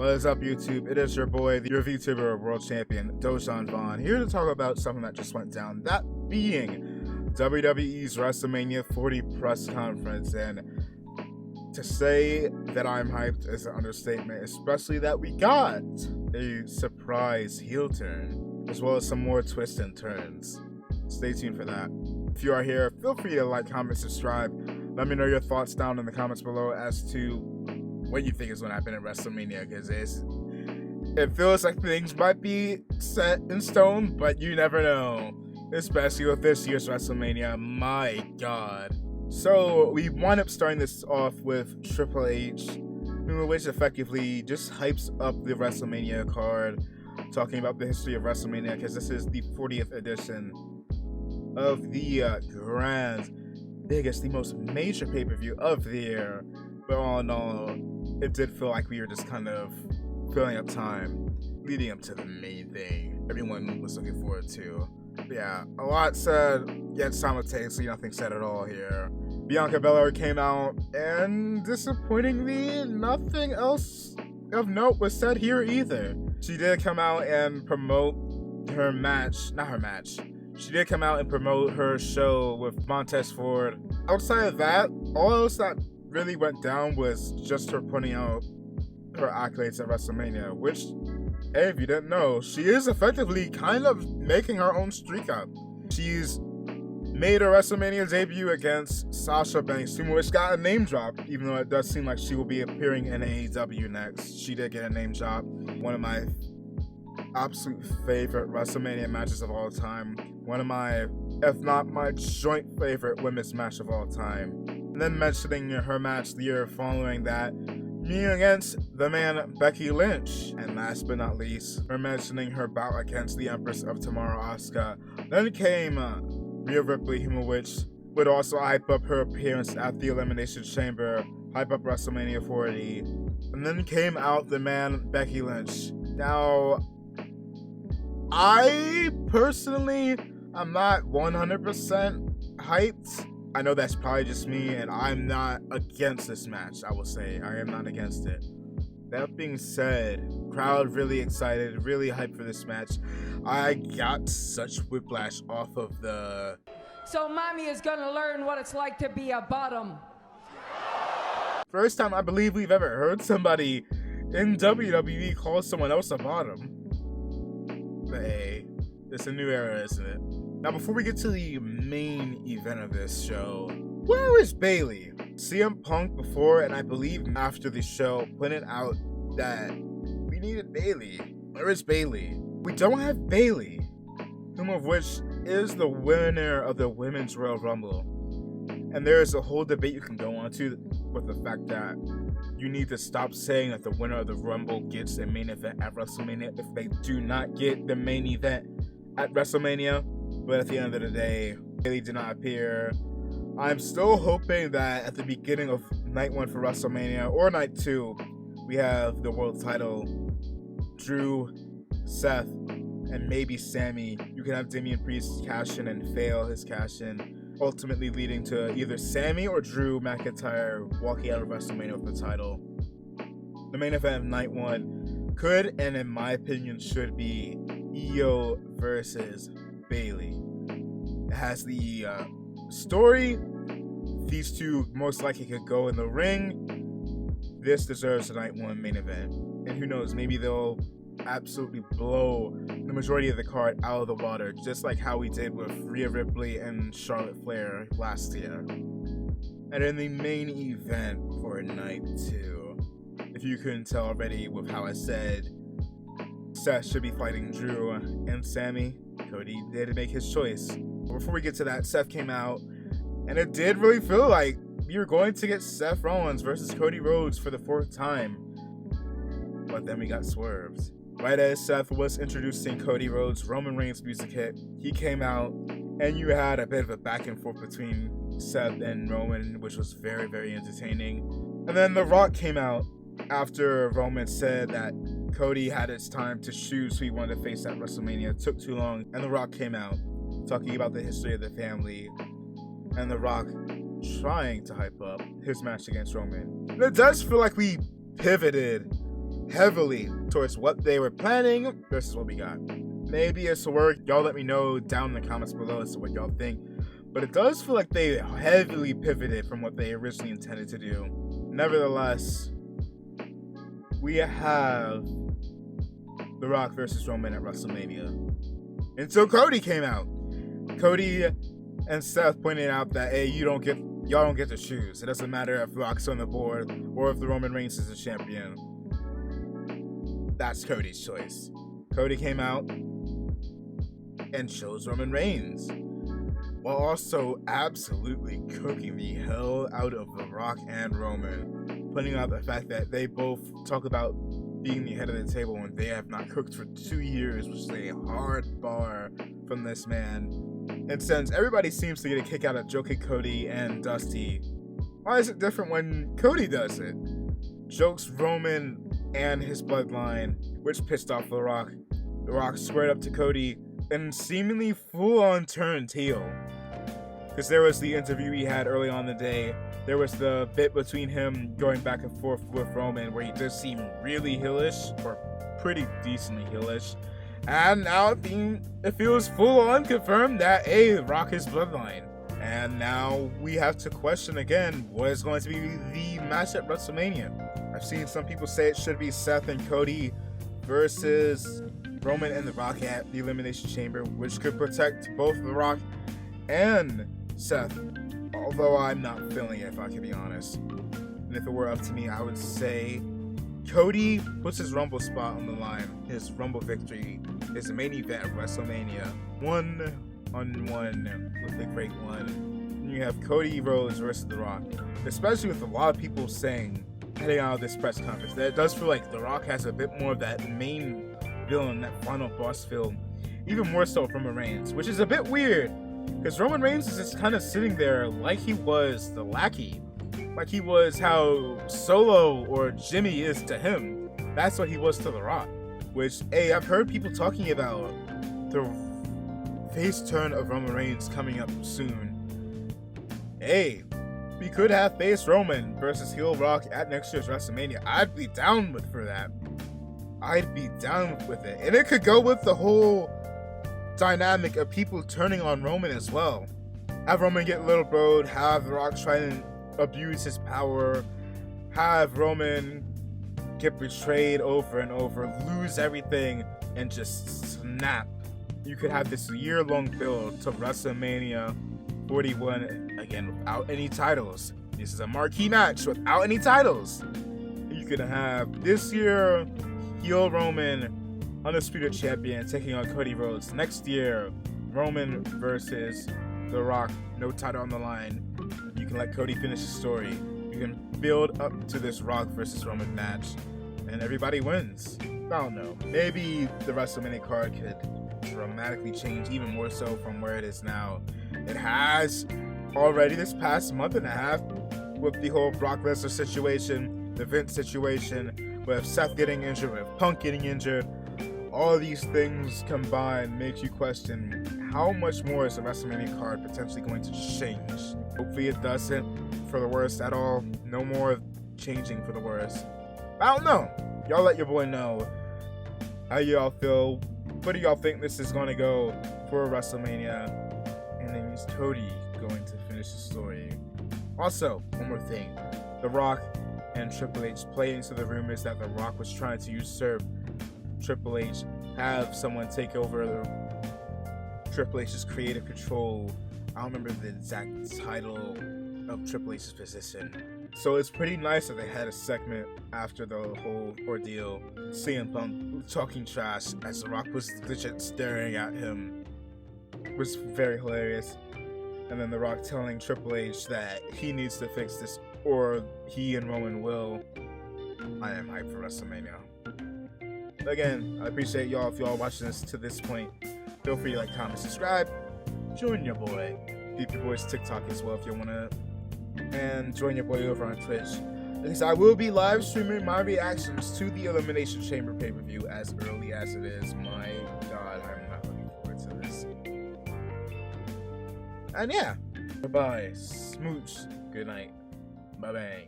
What is up, YouTube? It is your boy, your VTuber World Champion, Dojhan Vaughn, here to talk about something that just went down, that being WWE's WrestleMania 40 press conference. And to say that I'm hyped is an understatement, especially that we got a surprise heel turn, as well as some more twists and turns. Stay tuned for that. If you are here, feel free to like, comment, subscribe. Let me know your thoughts down in the comments below as to what you think is going to happen at WrestleMania, because it feels like things might be set in stone, but you never know, especially with this year's WrestleMania. My God. So we wind up starting this off with Triple H, which effectively just hypes up the WrestleMania card, talking about the history of WrestleMania, because this is the 40th edition of the biggest, the most major pay-per-view of the year. But all in all, it did feel like we were just kind of filling up time, leading up to the main thing everyone was looking forward to. But yeah, a lot said, yet simultaneously nothing said at all here. Bianca Belair came out, and disappointingly, nothing else of note was said here either. She did come out and promote her match, she did come out and promote her show with Montez Ford. Outside of that, all else that really went down was just her putting out her accolades at WrestleMania, which, hey, if you didn't know, she is effectively kind of making her own streak up. She's made her WrestleMania debut against Sasha Banks, which got a name drop, even though it does seem like she will be appearing in AEW next. She did get a name drop. One of my absolute favorite WrestleMania matches of all time. One of my, if not my joint favorite women's match of all time. And then mentioning her match the year following that, being against the man Becky Lynch. And last but not least, her mentioning her bout against the Empress of Tomorrow, Asuka. Then came Rhea Ripley, which would also hype up her appearance at the Elimination Chamber, hype up WrestleMania 40. And then came out the man Becky Lynch. Now, I personally, I'm not 100% hyped. I know that's probably just me, and I'm not against this match, I will say. I am not against it. That being said, crowd really excited, really hyped for this match. I got such whiplash off of the... So mommy is gonna learn what it's like to be a bottom. First time I believe we've ever heard somebody in WWE call someone else a bottom. But hey, it's a new era, isn't it? Now, before we get to the main event of this show, where is Bayley? CM Punk before and I believe after the show put it out that we needed Bayley. Where is Bayley? We don't have Bayley, whom of which is the winner of the Women's Royal Rumble. And there is a whole debate you can go on to with the fact that you need to stop saying that the winner of the Rumble gets a main event at WrestleMania if they do not get the main event at WrestleMania. But at the end of the day, Bayley did not appear. I'm still hoping that at the beginning of night 1 for WrestleMania, or night 2, we have the world title, Drew, Seth, and maybe Sami. You can have Damian Priest cash in and fail his cash in, ultimately leading to either Sami or Drew McIntyre walking out of WrestleMania with the title. The main event of night 1 could, and in my opinion should be, Io versus Bayley. It has the story. These two most likely could go in the ring. This deserves a night 1 main event. And who knows, maybe they'll absolutely blow the majority of the card out of the water, just like how we did with Rhea Ripley and Charlotte Flair last year. And in the main event for night 2, if you couldn't tell already with how I said Seth should be fighting Drew and Sami, Cody did make his choice. Before we get to that, Seth came out, and it did really feel like we were going to get Seth Rollins versus Cody Rhodes for the 4th time. But then we got swerved. Right as Seth was introducing Cody Rhodes, Roman Reigns' music hit. He came out, and you had a bit of a back and forth between Seth and Roman, which was very, very entertaining. And then The Rock came out after Roman said that Cody had its time to choose who he wanted to face at WrestleMania. It took too long, and The Rock came out talking about the history of the family, and The Rock trying to hype up his match against Roman. And it does feel like we pivoted heavily towards what they were planning versus what we got. Maybe it's a work. Y'all let me know down in the comments below as to what y'all think. But it does feel like they heavily pivoted from what they originally intended to do. Nevertheless, we have The Rock versus Roman at WrestleMania. Until Cody came out. Cody and Seth pointed out that, hey, y'all don't get to choose. It doesn't matter if Rock's on the board or if the Roman Reigns is the champion. That's Cody's choice. Cody came out and chose Roman Reigns, while also absolutely cooking the hell out of The Rock and Roman, pointing out the fact that they both talk about being the head of the table when they have not cooked for 2 years, which is a hard bar from this man. And since everybody seems to get a kick out of joking Cody and Dusty, why is it different when Cody does it? Jokes Roman and his bloodline, which pissed off The Rock. The Rock squared up to Cody and seemingly full-on turned heel. Because there was the interview he had early on in the day. There was the bit between him going back and forth with Roman where he does seem really heelish, or pretty decently heelish. And now it feels full-on confirmed that, hey, Rock is bloodline. And now we have to question again what is going to be the match at WrestleMania. I've seen some people say it should be Seth and Cody versus Roman and The Rock at the Elimination Chamber, which could protect both The Rock and Seth, although I'm not feeling it, if I can be honest. And if it were up to me, I would say Cody puts his Rumble spot on the line. His Rumble victory is the main event of WrestleMania, 1-on-1 with the Great One. And you have Cody Rhodes versus The Rock, especially with a lot of people saying heading out of this press conference that it does feel like The Rock has a bit more of that main villain, that final boss feel, even more so from Roman Reigns, which is a bit weird because Roman Reigns is just kind of sitting there like he was the lackey, like he was how Solo or Jimmy is to him. That's what he was to The Rock, which, hey, I've heard people talking about the face turn of Roman Reigns coming up soon. Hey, we could have face Roman versus heel Rock at next year's WrestleMania. I'd be down for that. I'd be down with it. And it could go with the whole dynamic of people turning on Roman as well. Have Roman get little broed, have The Rock try and abuse his power, have Roman get betrayed over and over, lose everything, and just snap. You could have this year-long build to WrestleMania 41, again, without any titles. This is a marquee match without any titles. You could have this year heel Roman, undisputed champion, taking on Cody Rhodes. Next year, Roman versus The Rock, no title on the line. You can let Cody finish his story. You can build up to this Rock versus Roman match, and everybody wins. I don't know. Maybe the WrestleMania card could dramatically change, even more so from where it is now. It has already this past month and a half with the whole Brock Lesnar situation, the Vince situation, with Seth getting injured, with Punk getting injured. All these things combined make you question how much more is the WrestleMania card potentially going to change. Hopefully it doesn't for the worst at all. No more changing for the worst. I don't know. Y'all let your boy know how y'all feel. What do y'all think this is going to go for WrestleMania? And then is Cody going to finish the story? Also, one more thing. The Rock and Triple H played into the rumors that The Rock was trying to usurp Triple H, have someone take over Triple H's creative control. I don't remember the exact title of Triple H's position. So it's pretty nice that they had a segment after the whole ordeal. CM Punk talking trash as The Rock was legit staring at him was very hilarious. And then The Rock telling Triple H that he needs to fix this or he and Roman will. I am hyped for WrestleMania. Again, I appreciate y'all. If y'all watching this to this point, feel free to like, comment, subscribe. Join your boy. Peep your boy's TikTok as well if you want to. And join your boy over on Twitch, because I will be live streaming my reactions to the Elimination Chamber pay-per-view as early as it is. My God, I'm not looking forward to this. And yeah, bye-bye. Smooch. Good night. Bye-bye.